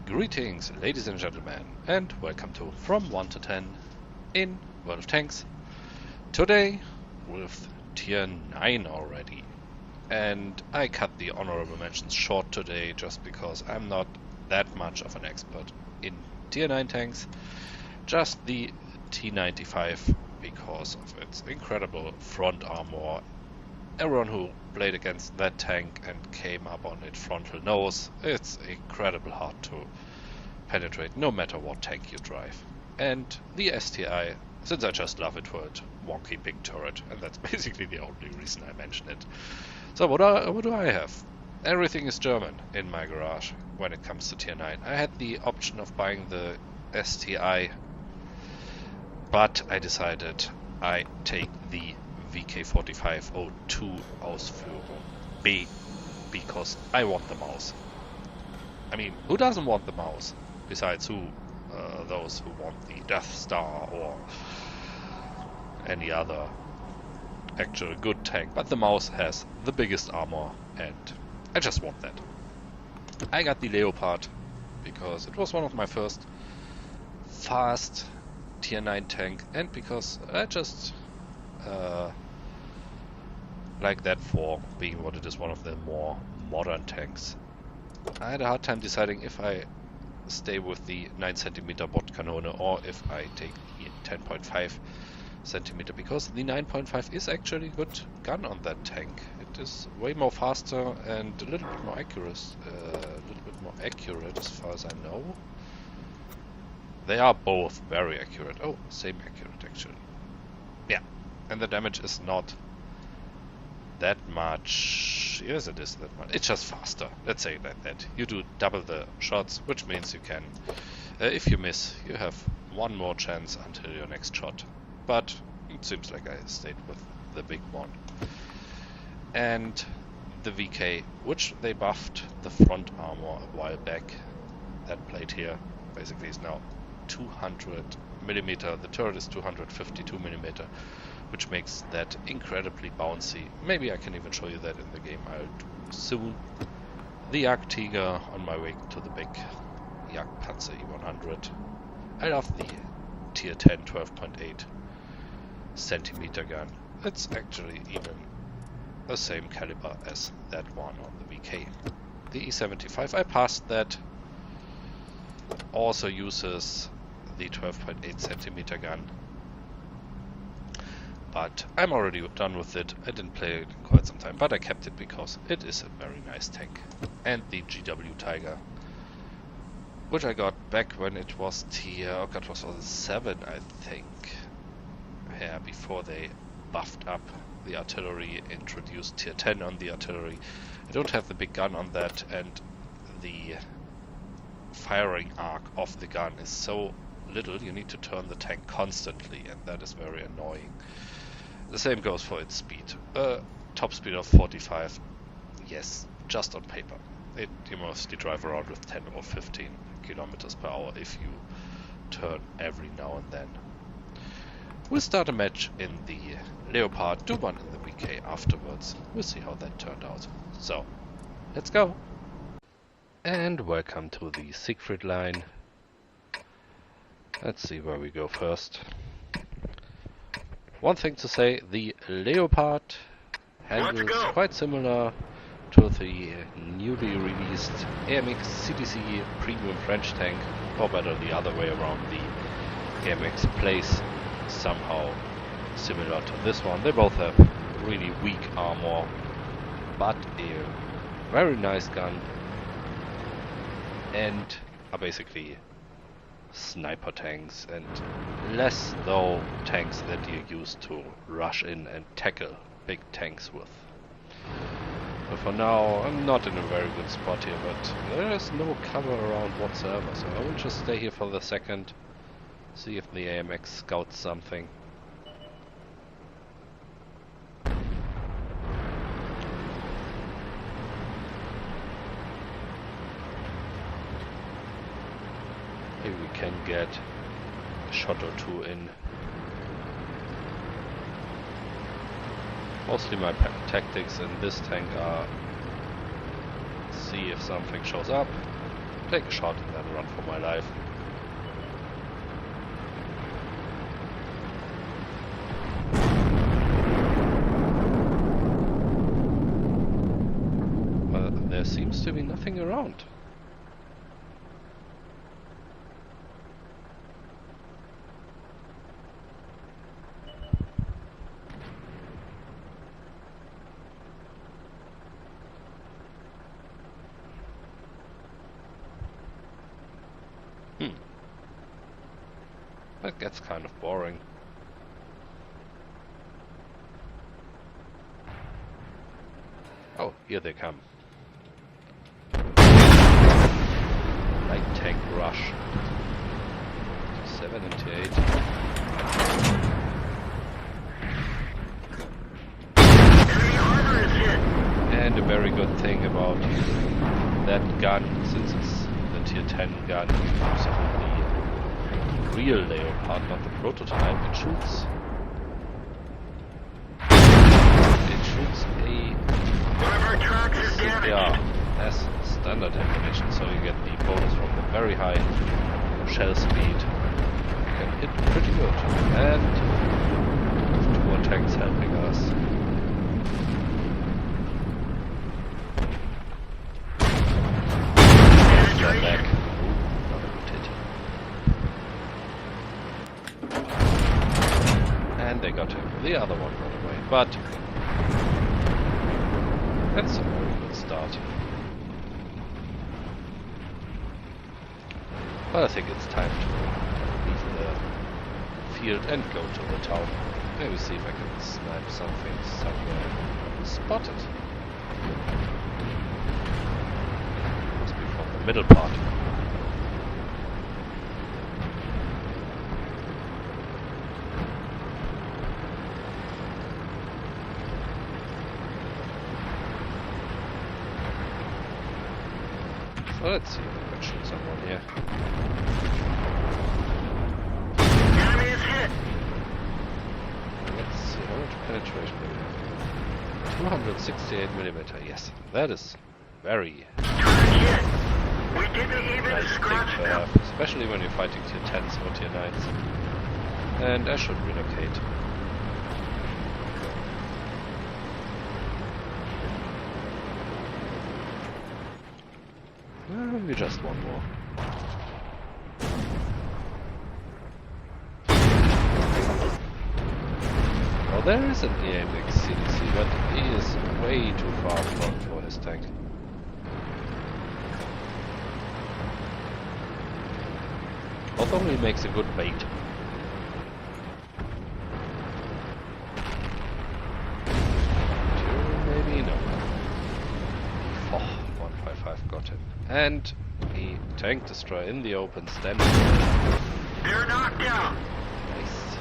Greetings, ladies and gentlemen, and welcome to From 1 to 10 in World of Tanks. Today with tier 9 already. And I cut the honorable mentions short today just because I'm not that much of an expert in tier 9 tanks. Just the T95 because of its incredible front armor. Everyone who played against that tank and came up on it frontal knows it's incredibly hard to penetrate no matter what tank you drive. And the STI, since I just love it for its wonky big turret, and that's basically the only reason I mention it. So what do I have? Everything is German in my garage when it comes to tier 9. I had the option of buying the STI, but I decided I take the VK4502 Ausführung B because I want the mouse. I mean, who doesn't want the mouse? Besides those who want the Death Star or any other actual good tank. But the mouse has the biggest armor and I just want that. I got the Leopard because it was one of my first fast tier 9 tank and because I just like that for being what it is, one of the more modern tanks. I had a hard time deciding if I stay with the 9cm Bordkanone or if I take the 10.5 centimeter, because the 9.5 is actually a good gun on that tank. It is way more faster and a little bit more accurate as far as I know. They are both very accurate. Oh, same accurate actually. Yeah, and the damage is not that much. Yes, it is that much. It's just faster. Let's say it like that. You do double the shots, which means you can, if you miss, you have one more chance until your next shot. But it seems like I stayed with the big one. And the VK, which they buffed the front armor a while back. That plate here basically is now 200mm. The turret is 252mm. Which makes that incredibly bouncy. Maybe I can even show you that in the game. I'll do soon. The Jagdtiger on my way to the big Jagdpanzer E100. I love the tier 10 12.8 centimeter gun. It's actually even the same caliber as that one on the VK. The E75, I passed that. Also uses the 12.8 centimeter gun. But I'm already done with it. I didn't play it in quite some time, but I kept it because it is a very nice tank. And the GW Tiger, which I got back when it was tier, oh god, what was it, 7 I think. Yeah, before they buffed up the artillery, introduced tier 10 on the artillery. I don't have the big gun on that, and the firing arc of the gun is so little, you need to turn the tank constantly, and that is very annoying. The same goes for its speed. Top speed of 45, yes, just on paper. You mostly drive around with 10 or 15 kilometers per hour if you turn every now and then. We'll start a match in the Leopard, do one in the VK afterwards. We'll see how that turned out. So, let's go! And welcome to the Siegfried line. Let's see where we go first. One thing to say, the Leopard handles quite similar to the newly released AMX CDC Premium French tank, or better the other way around, the AMX plays somehow similar to this one. They both have really weak armor, but a very nice gun, and are basically sniper tanks and less though tanks that you're used to rush in and tackle big tanks with. But for now I'm not in a very good spot here, but there is no cover around whatsoever, so I will just stay here for the second, see if the AMX scouts something. Maybe we can get a shot or two in. Mostly my tactics in this tank are see if something shows up, take a shot and then run for my life. Well, there seems to be nothing around. That gets kind of boring. Oh, here they come. Light tank rush. 78. And a very good thing about that gun, since it's the tier 10 gun, the real Leopard, not the prototype, it shoots as standard ammunition, so you get the bonus from the very high shell speed. You can hit pretty good, and two more tanks helping us. Stand back. Ooh, not a good hit. And they got him. The other one got away, but that's a very good start. But I think it's time to leave the field and go to the town. Maybe see if I can snipe something somewhere. Spotted. Must be from the middle part. So let's see if we can shoot someone here. Enemy is hit. Let's see, how much penetration do we have? 268mm, yes. That is very Target hit. We didn't even nice thing scratch to them. have, especially when you're fighting tier 10s or tier 9s. And I should relocate. Maybe just one more. Well, there is an EMX CDC, but he is way too far front for his tank. Although he makes a good bait. Maybe no. Oh, 155 got him. And the tank destroyer in the open, standing there. They're knocked down. Nice.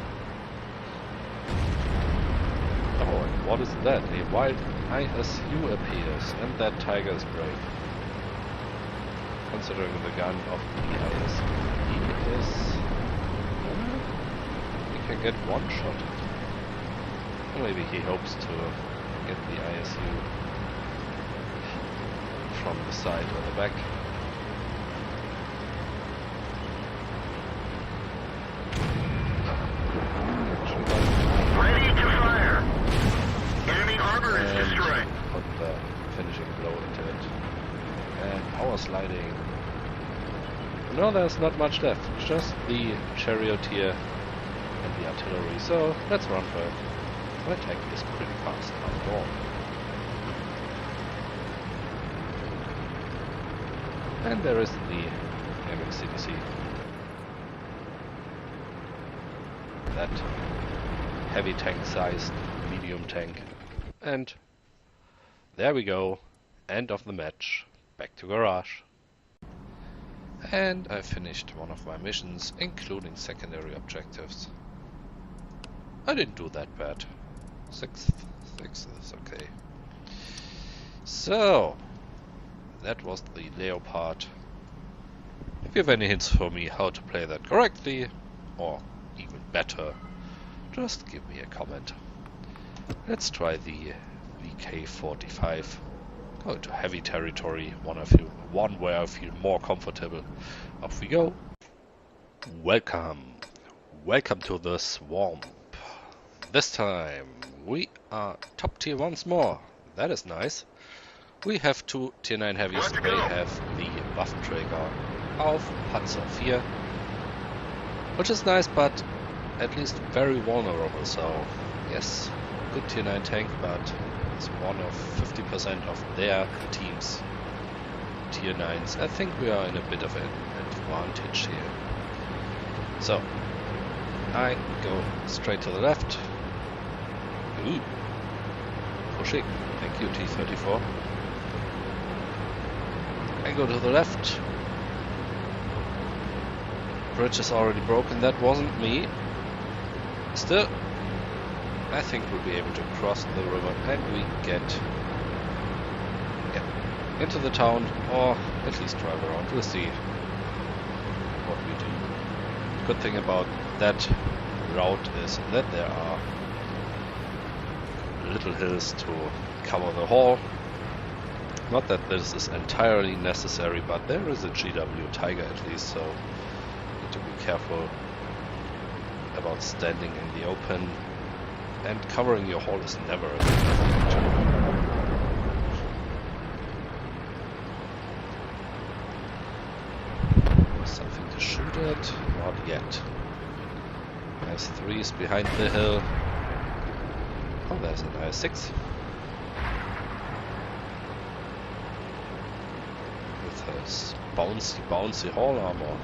Oh, and what is that? A wild ISU appears, and that tiger is brave. Considering the gun of the ISU is... he can get one shot. Or maybe he hopes to get the ISU from the side or the back. Ready to fire. Enemy armor is And destroyed. put the finishing blow into it. And power sliding. No, there's not much left. Just the charioteer and the artillery. So let's run for it. My tank is pretty fast after all. And there is the MX-CDC. That heavy tank-sized medium tank. And there we go. End of the match. Back to garage. And I finished one of my missions, including secondary objectives. I didn't do that bad. Sixth is okay. So, that was the Leopard. If you have any hints for me how to play that correctly, or even better, just give me a comment. Let's try the VK-45. Go into heavy territory, one of you one where I feel more comfortable. Off we go. Welcome. Welcome to the swamp. This time we are top tier once more. That is nice. We have 2 tier 9 heavies. They have the Waffenträger auf Panzer 4. Which is nice, but at least very vulnerable. So, yes, good tier 9 tank, but it's one of 50% of their team's tier 9s. I think we are in a bit of an advantage here. So, I go straight to the left. Ooh, pushing. Thank you, T-34. I go to the left. Bridge is already broken. That wasn't me. Still, I think we'll be able to cross the river and we get into the town, or at least drive around. We'll see what we do. Good thing about that route is that there are little hills to cover the hall. Not that this is entirely necessary, but there is a GW Tiger at least, so need to be careful about standing in the open, and covering your hall is never a good idea. Something to shoot at? Not yet. Nice 3s behind the hill. Oh, there's an IS-6. With a bouncy hall armor.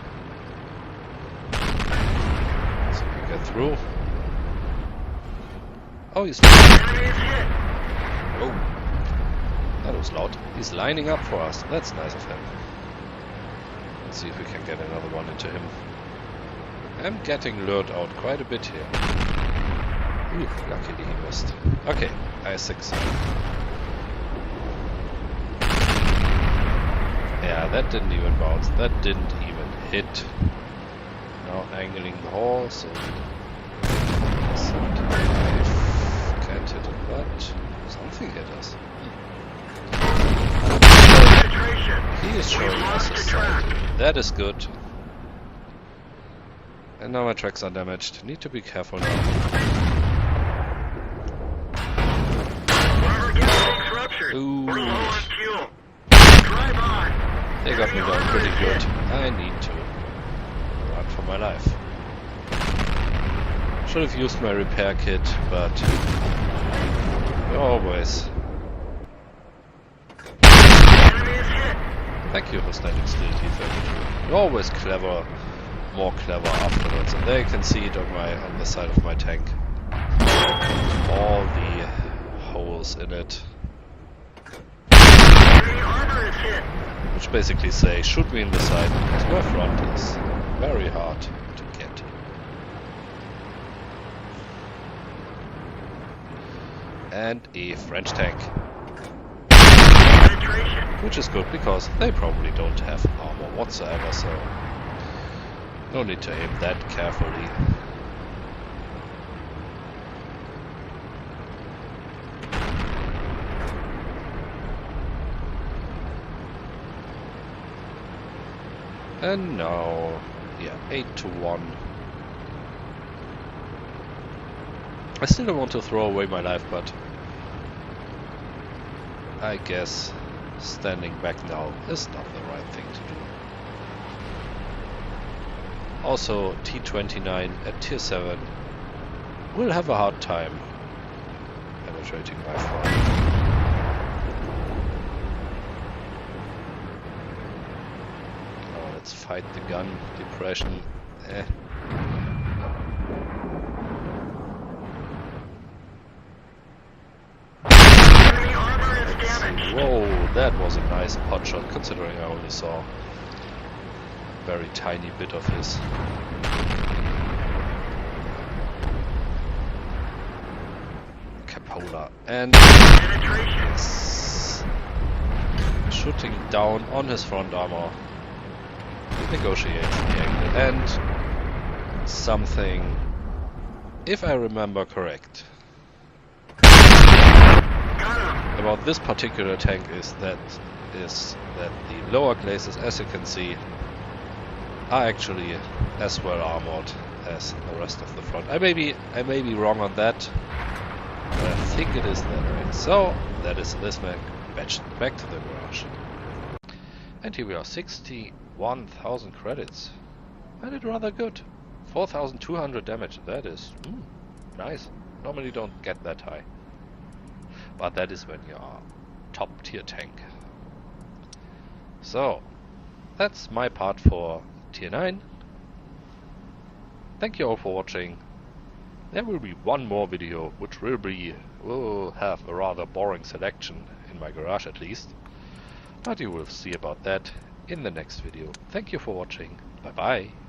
So we get through. Oh, he's... Oh, that was loud. He's lining up for us. That's nice of him. Let's see if we can get another one into him. I'm getting lured out quite a bit here. Ooh, luckily he missed. Okay, IS-6. Yeah, that didn't even bounce. That didn't even hit. Now angling the hall, so... Can't hit it, but something hit us. He is showing us his side. That is good. And now my tracks are damaged. Need to be careful now. Ooh. They got me down pretty good. I need to run for my life. Should have used my repair kit, but always. Thank you for standing still, T-32. You're always clever, more clever afterwards, and there you can see it on the side of my tank. All the holes in it. Which basically say, shoot me in the side, because my front is very hard to get. And a French tank. Which is good, because they probably don't have armor whatsoever, so no need to aim that carefully. And now, yeah, 8-1. I still don't want to throw away my life, but I guess standing back now is not the right thing to do. Also, T-29 at tier 7 will have a hard time penetrating my front. Let's fight the gun depression. Whoa, that was a nice pot shot, considering I only saw a very tiny bit of his. Capola and yes, shooting down on his front armor. Negotiates the angle and something, if I remember correct, about this particular tank is that is that the lower glacis, as you can see, are actually as well armored as the rest of the front. I may be wrong on that, but I think it is that way. So that is this match. Back to the garage. And here we are, 61,000 credits. I did rather good. 4,200 damage. That is nice. Normally don't get that high. But that is when you are top tier tank. So that's my part for tier 9. Thank you all for watching. There will be one more video which will have a rather boring selection, in my garage at least. But you will see about that in the next video. Thank you for watching. Bye bye.